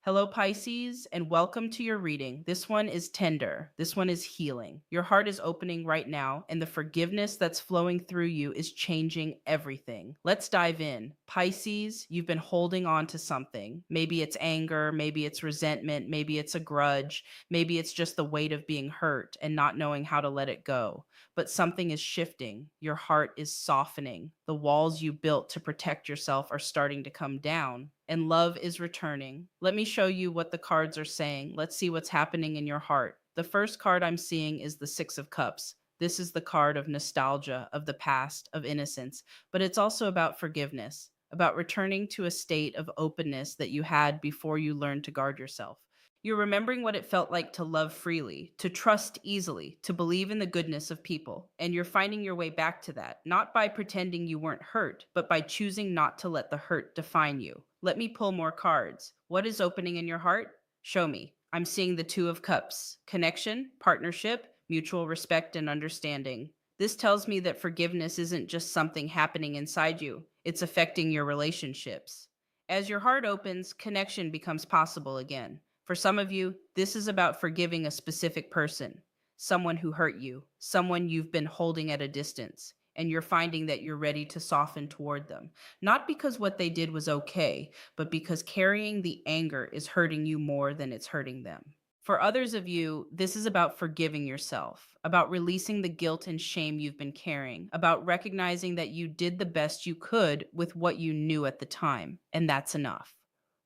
Hello, Pisces, and welcome to your reading. This one is tender. This one is healing. Your heart is opening right now, and the forgiveness that's flowing through you is changing everything. Let's dive in. Pisces, you've been holding on to something. Maybe it's anger, maybe it's resentment, maybe it's a grudge, maybe it's just the weight of being hurt and not knowing how to let it go. But something is shifting. Your heart is softening. The walls you built to protect yourself are starting to come down, and love is returning. Let me show you what the cards are saying. Let's see what's happening in your heart. The first card I'm seeing is the Six of Cups. This is the card of nostalgia, of the past, of innocence, but it's also about forgiveness, about returning to a state of openness that you had before you learned to guard yourself. You're remembering what it felt like to love freely, to trust easily, to believe in the goodness of people. And you're finding your way back to that, not by pretending you weren't hurt, but by choosing not to let the hurt define you. Let me pull more cards. What is opening in your heart? Show me. I'm seeing the Two of Cups: connection, partnership, mutual respect, and understanding. This tells me that forgiveness isn't just something happening inside you, it's affecting your relationships. As your heart opens, connection becomes possible again. For some of you, this is about forgiving a specific person, someone who hurt you, someone you've been holding at a distance, and you're finding that you're ready to soften toward them. Not because what they did was okay, but because carrying the anger is hurting you more than it's hurting them. For others of you, this is about forgiving yourself, about releasing the guilt and shame you've been carrying, about recognizing that you did the best you could with what you knew at the time, and that's enough.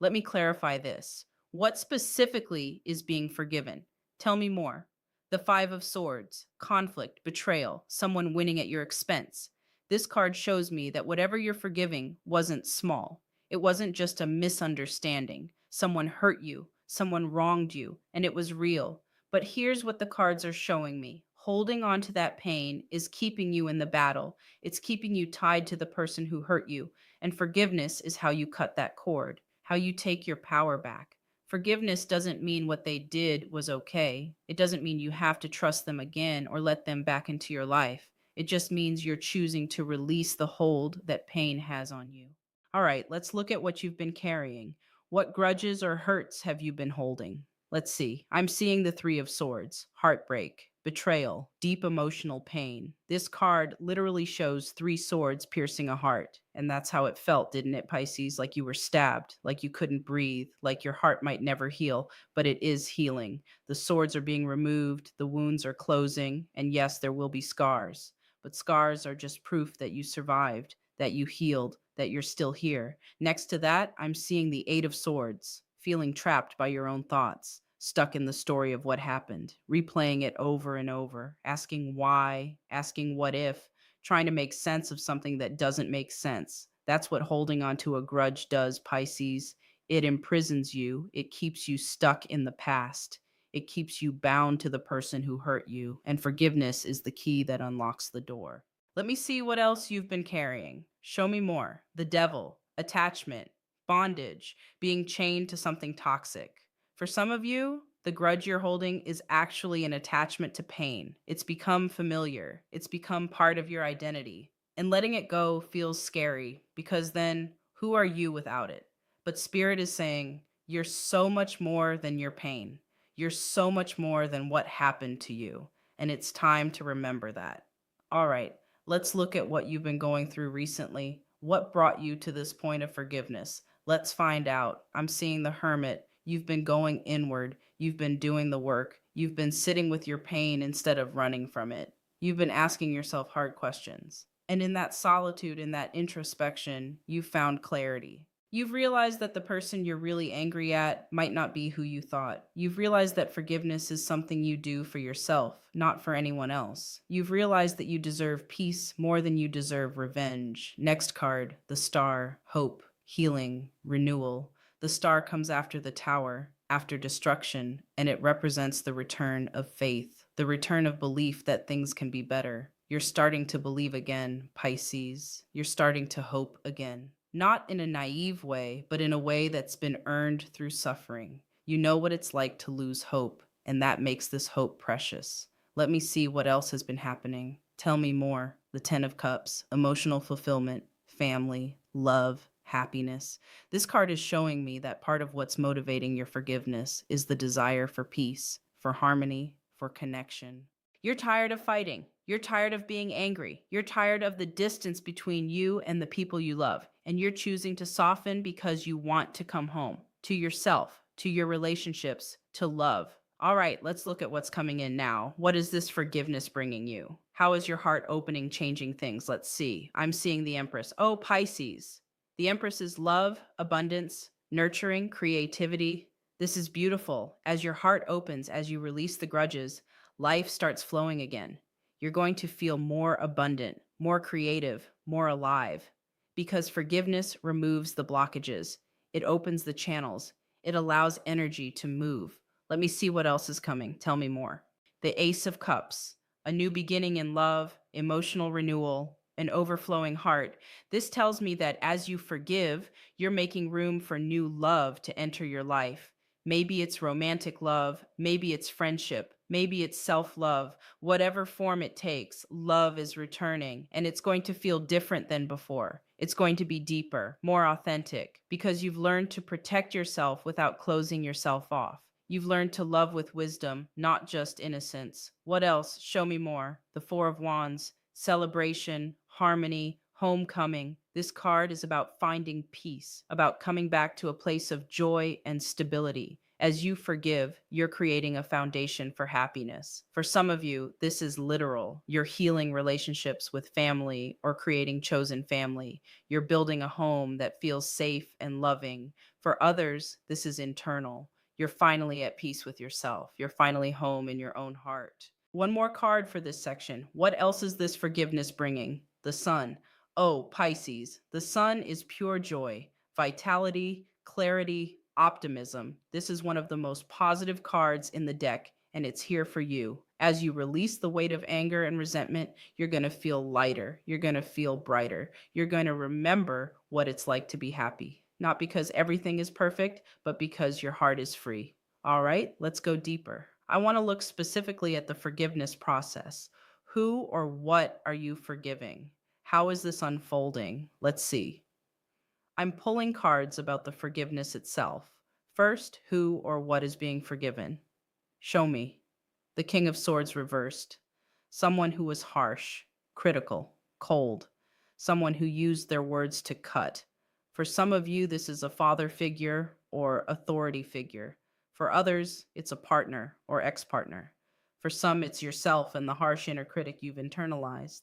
Let me clarify this. What specifically is being forgiven? Tell me more. The Five of Swords, conflict, betrayal, someone winning at your expense. This card shows me that whatever you're forgiving wasn't small. It wasn't just a misunderstanding. Someone hurt you, someone wronged you, and it was real. But here's what the cards are showing me. Holding on to that pain is keeping you in the battle. It's keeping you tied to the person who hurt you. And forgiveness is how you cut that cord, how you take your power back. Forgiveness doesn't mean what they did was okay. It doesn't mean you have to trust them again or let them back into your life. It just means you're choosing to release the hold that pain has on you. All right, let's look at what you've been carrying. What grudges or hurts have you been holding? Let's see. I'm seeing the Three of Swords: heartbreak, betrayal, deep emotional pain. This card literally shows three swords piercing a heart. And that's how it felt, didn't it, Pisces? Like you were stabbed, like you couldn't breathe, like your heart might never heal, but it is healing. The swords are being removed, the wounds are closing, and yes, there will be scars. But scars are just proof that you survived, that you healed, that you're still here. Next to that, I'm seeing the Eight of Swords, feeling trapped by your own thoughts, stuck in the story of what happened, replaying it over and over, asking why, asking what if, trying to make sense of something that doesn't make sense. That's what holding on to a grudge does, Pisces. It imprisons you, it keeps you stuck in the past. It keeps you bound to the person who hurt you, and forgiveness is the key that unlocks the door. Let me see what else you've been carrying. Show me more. The devil, attachment, bondage, being chained to something toxic. For some of you, the grudge you're holding is actually an attachment to pain. It's become familiar, it's become part of your identity. And letting it go feels scary because then who are you without it? But Spirit is saying, you're so much more than your pain. You're so much more than what happened to you. And it's time to remember that. All right, let's look at what you've been going through recently. What brought you to this point of forgiveness? Let's find out. I'm seeing the Hermit. You've been going inward. You've been doing the work. You've been sitting with your pain instead of running from it. You've been asking yourself hard questions. And in that solitude, in that introspection, you've found clarity. You've realized that the person you're really angry at might not be who you thought. You've realized that forgiveness is something you do for yourself, not for anyone else. You've realized that you deserve peace more than you deserve revenge. Next card, the Star: hope, healing, renewal. The star comes after the tower, after destruction, and it represents the return of faith, the return of belief that things can be better. You're starting to believe again, Pisces. You're starting to hope again. Not in a naive way, but in a way that's been earned through suffering. You know what it's like to lose hope, and that makes this hope precious. Let me see what else has been happening. Tell me more. The Ten of Cups, emotional fulfillment, family, love, happiness. This card is showing me that part of what's motivating your forgiveness is the desire for peace, for harmony, for connection. You're tired of fighting. You're tired of being angry. You're tired of the distance between you and the people you love. And you're choosing to soften because you want to come home to yourself, to your relationships, to love. All right, let's look at what's coming in now. What is this forgiveness bringing you? How is your heart opening, changing things? Let's see. I'm seeing the Empress. Oh, Pisces. The Empress is love, abundance, nurturing, creativity. This is beautiful. As your heart opens, as you release the grudges, life starts flowing again. You're going to feel more abundant, more creative, more alive. Because forgiveness removes the blockages, it opens the channels, it allows energy to move. Let me see what else is coming. Tell me more. The Ace of Cups, a new beginning in love, emotional renewal, an overflowing heart. This tells me that as you forgive, you're making room for new love to enter your life. Maybe it's romantic love, maybe it's friendship, maybe it's self love. Whatever form it takes, love is returning, and it's going to feel different than before. It's going to be deeper, more authentic, because you've learned to protect yourself without closing yourself off. You've learned to love with wisdom, not just innocence. What else? Show me more. The Four of Wands, celebration, harmony, homecoming. This card is about finding peace, about coming back to a place of joy and stability. As you forgive, you're creating a foundation for happiness. For some of you, this is literal. You're healing relationships with family or creating chosen family. You're building a home that feels safe and loving. For others, this is internal. You're finally at peace with yourself. You're finally home in your own heart. One more card for this section. What else is this forgiveness bringing? The sun. Oh, Pisces. The sun is pure joy, vitality, clarity, optimism. This is one of the most positive cards in the deck, and it's here for you. As you release the weight of anger and resentment, you're going to feel lighter. You're going to feel brighter. You're going to remember what it's like to be happy. Not because everything is perfect, but because your heart is free. All right, let's go deeper. I want to look specifically at the forgiveness process. Who or what are you forgiving? How is this unfolding? Let's see. I'm pulling cards about the forgiveness itself. First, who or what is being forgiven? Show me. The King of Swords reversed. Someone who was harsh, critical, cold. Someone who used their words to cut. For some of you, this is a father figure or authority figure. For others, it's a partner or ex partner. For some, it's yourself and the harsh inner critic you've internalized.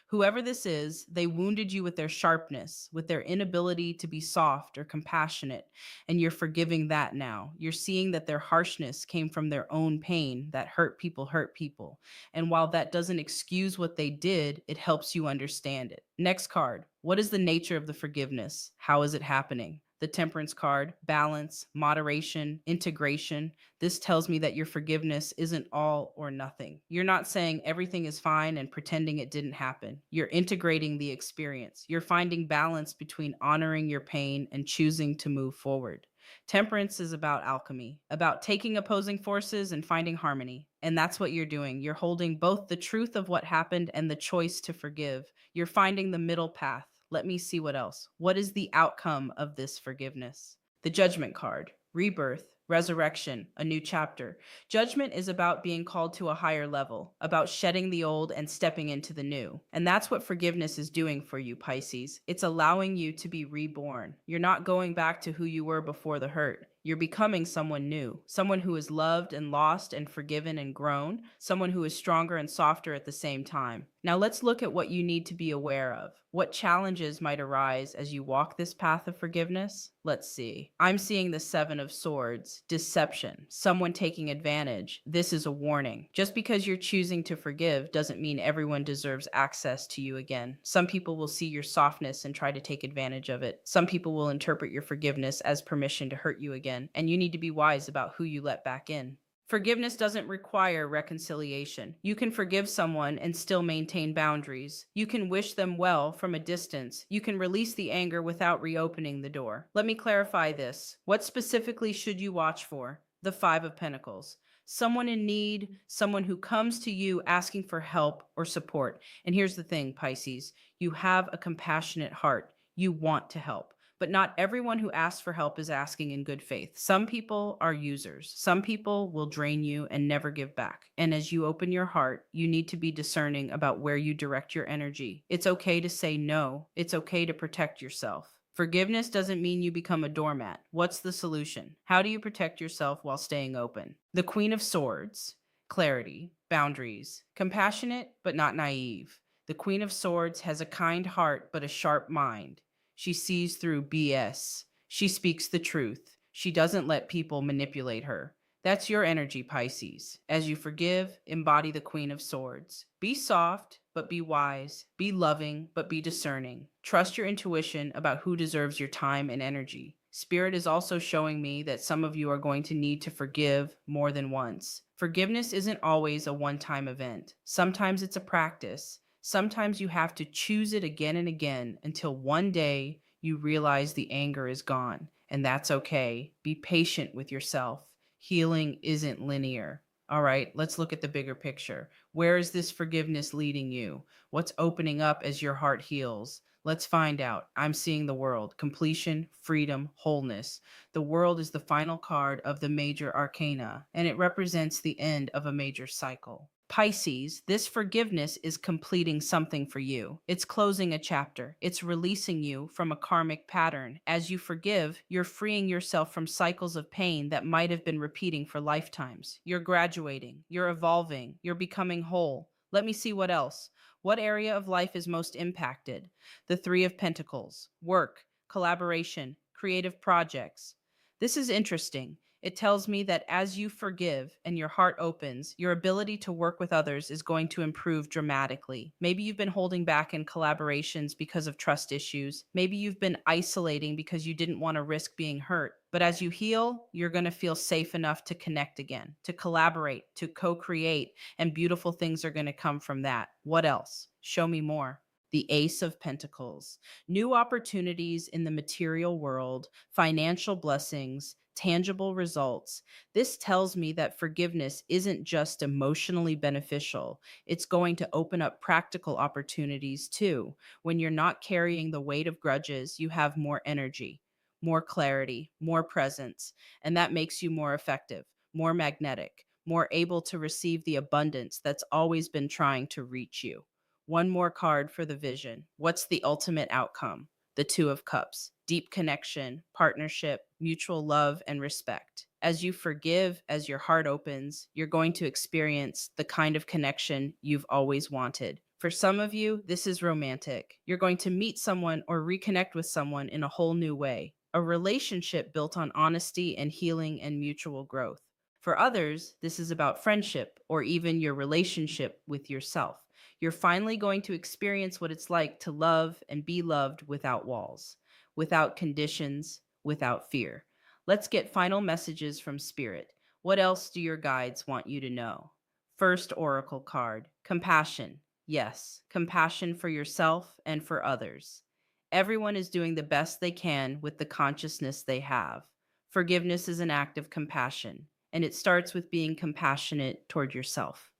Whoever this is, they wounded you with their sharpness, with their inability to be soft or compassionate, and you're forgiving that now. You're seeing that their harshness came from their own pain, that hurt people hurt people. And while that doesn't excuse what they did, it helps you understand it. Next card. What is the nature of the forgiveness? How is it happening? The Temperance card, balance, moderation, integration. This tells me that your forgiveness isn't all or nothing. You're not saying everything is fine and pretending it didn't happen. You're integrating the experience. You're finding balance between honoring your pain and choosing to move forward. Temperance is about alchemy, about taking opposing forces and finding harmony. And that's what you're doing. You're holding both the truth of what happened and the choice to forgive. You're finding the middle path. Let me see what else. What is the outcome of this forgiveness? The Judgment card, rebirth, resurrection, a new chapter. Judgment is about being called to a higher level, about shedding the old and stepping into the new. And that's what forgiveness is doing for you, Pisces. It's allowing you to be reborn. You're not going back to who you were before the hurt. You're becoming someone new, someone who is loved and lost and forgiven and grown, someone who is stronger and softer at the same time. Now let's look at what you need to be aware of. What challenges might arise as you walk this path of forgiveness? Let's see. I'm seeing the Seven of Swords, deception, someone taking advantage. This is a warning. Just because you're choosing to forgive doesn't mean everyone deserves access to you again. Some people will see your softness and try to take advantage of it. Some people will interpret your forgiveness as permission to hurt you again, and you need to be wise about who you let back in. Forgiveness doesn't require reconciliation. You can forgive someone and still maintain boundaries. You can wish them well from a distance. You can release the anger without reopening the door. Let me clarify this. What specifically should you watch for? The Five of Pentacles. Someone in need, someone who comes to you asking for help or support. And here's the thing, Pisces. You have a compassionate heart. You want to help. But not everyone who asks for help is asking in good faith. Some people are users. Some people will drain you and never give back. And as you open your heart, you need to be discerning about where you direct your energy. It's okay to say no. It's okay to protect yourself. Forgiveness doesn't mean you become a doormat. What's the solution? How do you protect yourself while staying open? The Queen of Swords, clarity, boundaries, compassionate but not naive. The Queen of Swords has a kind heart but a sharp mind. She sees through BS. She speaks the truth. She doesn't let people manipulate her. That's your energy, Pisces. As you forgive, embody the Queen of Swords. Be soft, but be wise. Be loving, but be discerning. Trust your intuition about who deserves your time and energy. Spirit is also showing me that some of you are going to need to forgive more than once. Forgiveness isn't always a one time event, sometimes it's a practice. Sometimes you have to choose it again and again until one day you realize the anger is gone, and that's okay. Be patient with yourself. Healing isn't linear. All right, let's look at the bigger picture. Where is this forgiveness leading you? What's opening up as your heart heals? Let's find out. I'm seeing the world: completion, freedom, wholeness. The world is the final card of the major arcana, and it represents the end of a major cycle. Pisces, this forgiveness is completing something for you. It's closing a chapter. It's releasing you from a karmic pattern. As you forgive, you're freeing yourself from cycles of pain that might have been repeating for lifetimes. You're graduating. You're evolving. You're becoming whole. Let me see what else. What area of life is most impacted? The Three of Pentacles, work, collaboration, creative projects. This is interesting. It tells me that as you forgive and your heart opens, your ability to work with others is going to improve dramatically. Maybe you've been holding back in collaborations because of trust issues. Maybe you've been isolating because you didn't want to risk being hurt. But as you heal, you're going to feel safe enough to connect again, to collaborate, to co create, and beautiful things are going to come from that. What else? Show me more. The Ace of Pentacles, new opportunities in the material world, financial blessings, tangible results. This tells me that forgiveness isn't just emotionally beneficial, it's going to open up practical opportunities too. When you're not carrying the weight of grudges, you have more energy, more clarity, more presence, and that makes you more effective, more magnetic, more able to receive the abundance that's always been trying to reach you. One more card for the vision. What's the ultimate outcome? The Two of Cups, deep connection, partnership, mutual love, and respect. As you forgive, as your heart opens, you're going to experience the kind of connection you've always wanted. For some of you, this is romantic. You're going to meet someone or reconnect with someone in a whole new way, a relationship built on honesty and healing and mutual growth. For others, this is about friendship or even your relationship with yourself. You're finally going to experience what it's like to love and be loved without walls, without conditions, without fear. Let's get final messages from Spirit. What else do your guides want you to know? First Oracle card, compassion. Yes, compassion for yourself and for others. Everyone is doing the best they can with the consciousness they have. Forgiveness is an act of compassion, and it starts with being compassionate toward yourself.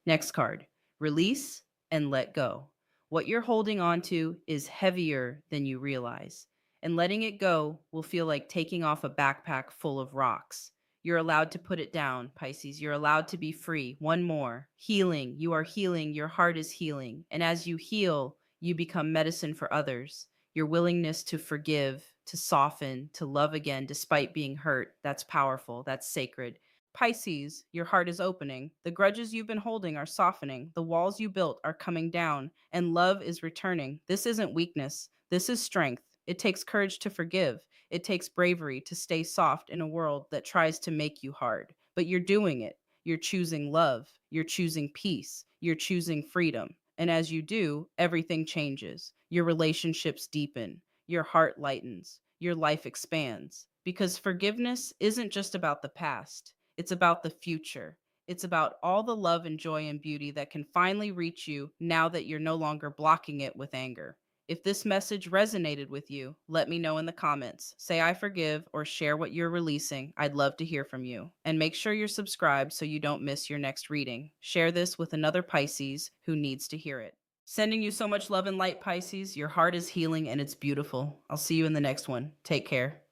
Next card, release and let go. What you're holding on to is heavier than you realize, and letting it go will feel like taking off a backpack full of rocks. You're allowed to put it down, Pisces. You're allowed to be free. One more. Healing. You are healing. Your heart is healing. And as you heal, you become medicine for others. Your willingness to forgive, to soften, to love again despite being hurt, that's powerful. That's sacred. Pisces, your heart is opening. The grudges you've been holding are softening. The walls you built are coming down, and love is returning. This isn't weakness. This is strength. It takes courage to forgive. It takes bravery to stay soft in a world that tries to make you hard. But you're doing it. You're choosing love. You're choosing peace. You're choosing freedom. And as you do, everything changes. Your relationships deepen. Your heart lightens. Your life expands. Because forgiveness isn't just about the past. It's about the future. It's about all the love and joy and beauty that can finally reach you now that you're no longer blocking it with anger. If this message resonated with you, let me know in the comments. Say I forgive or share what you're releasing. I'd love to hear from you. And make sure you're subscribed so you don't miss your next reading. Share this with another Pisces who needs to hear it. Sending you so much love and light, Pisces. Your heart is healing and it's beautiful. I'll see you in the next one. Take care.